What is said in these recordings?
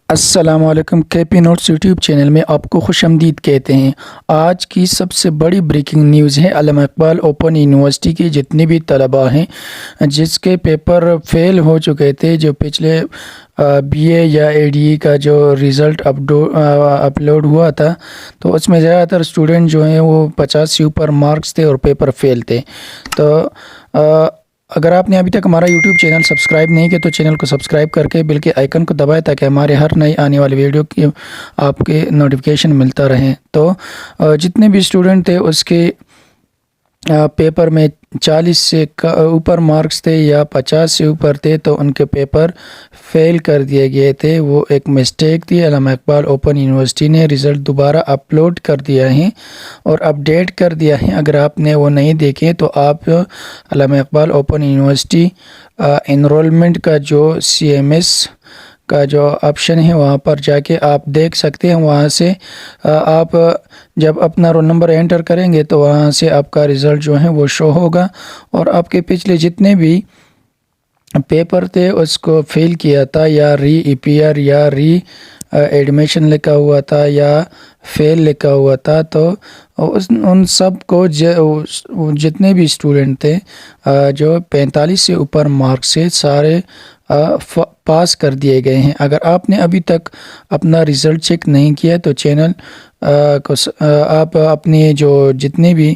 السلام علیکم، کے پی نوٹس یوٹیوب چینل میں آپ کو خوش آمدید کہتے ہیں۔ آج کی سب سے بڑی بریکنگ نیوز ہے علامہ اقبال اوپن یونیورسٹی کے جتنے بھی طلباء ہیں جس کے پیپر فیل ہو چکے تھے، جو پچھلے بی اے یا اے ڈی ای کا جو ریزلٹ اپلوڈ ہوا تھا، تو اس میں زیادہ تر اسٹوڈنٹ جو ہیں وہ 50 سے اوپر مارکس تھے اور پیپر فیل تھے۔ تو اگر آپ نے ابھی تک ہمارا یوٹیوب چینل سبسکرائب نہیں کیا تو چینل کو سبسکرائب کر کے بل کے آئیکن کو دبائیں تاکہ ہمارے ہر نئی آنے والی ویڈیو کی آپ کے نوٹیفیکیشن ملتا رہیں۔ تو جتنے بھی اسٹوڈنٹ تھے اس کے پیپر میں 40 سے اوپر مارکس تھے یا 50 سے اوپر تھے تو ان کے پیپر فیل کر دیے گئے تھے۔ وہ ایک مسٹیک تھی۔ علامہ اقبال اوپن یونیورسٹی نے رزلٹ دوبارہ اپلوڈ کر دیا ہے اور اپڈیٹ کر دیا ہے۔ اگر آپ نے وہ نہیں دیکھے تو آپ علامہ اقبال اوپن یونیورسٹی انرولمنٹ کا جو CMS کا جو آپشن ہے وہاں پر جا کے آپ دیکھ سکتے ہیں۔ وہاں سے آپ جب اپنا رول نمبر انٹر کریں گے تو وہاں سے آپ کا رزلٹ جو ہے وہ شو ہوگا، اور آپ کے پچھلے جتنے بھی پیپر تھے اس کو فیل کیا تھا یا ری اپیئر یا ری ایڈمیشن لکھا ہوا تھا یا فیل لکھا ہوا تھا، تو ان سب کو جتنے بھی اسٹوڈنٹ تھے جو 45 سے اوپر مارکس سے سارے پاس کر دیے گئے ہیں۔ اگر آپ نے ابھی تک اپنا رزلٹ چیک نہیں کیا تو چینل کو آپ اپنے جو جتنے بھی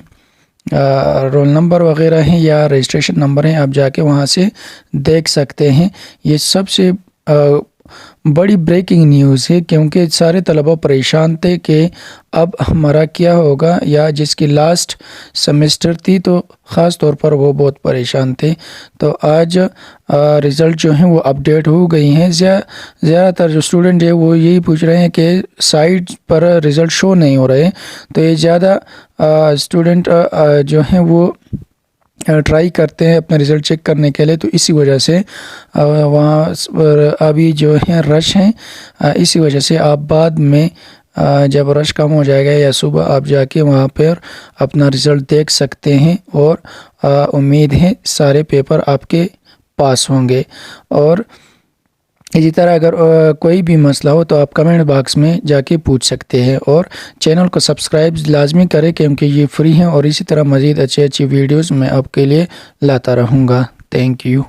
رول نمبر وغیرہ ہیں یا رجسٹریشن نمبر ہیں آپ جا کے وہاں سے دیکھ سکتے ہیں۔ یہ سب سے بڑی بریکنگ نیوز ہے کیونکہ سارے طلبہ پریشان تھے کہ اب ہمارا کیا ہوگا، یا جس کی لاسٹ سیمسٹر تھی تو خاص طور پر وہ بہت پریشان تھے۔ تو آج رزلٹ جو ہیں وہ اپڈیٹ ہو گئی ہیں۔ زیادہ تر جو اسٹوڈنٹ ہے وہ یہی پوچھ رہے ہیں کہ سائٹ پر رزلٹ شو نہیں ہو رہے، تو یہ زیادہ اسٹوڈنٹ جو ہیں وہ ٹرائی کرتے ہیں اپنا رزلٹ چیک کرنے کے لیے، تو اسی وجہ سے وہاں ابھی جو ہے رش ہیں۔ اسی وجہ سے آپ بعد میں جب رش کم ہو جائے گا یا صبح آپ جا کے وہاں پر اپنا رزلٹ دیکھ سکتے ہیں، اور امید ہے سارے پیپر آپ کے پاس ہوں گے۔ اور اسی طرح اگر کوئی بھی مسئلہ ہو تو آپ کمنٹ باکس میں جا کے پوچھ سکتے ہیں، اور چینل کو سبسکرائب لازمی کریں کیونکہ یہ فری ہیں، اور اسی طرح مزید اچھی ویڈیوز میں آپ کے لیے لاتا رہوں گا۔ Thank you.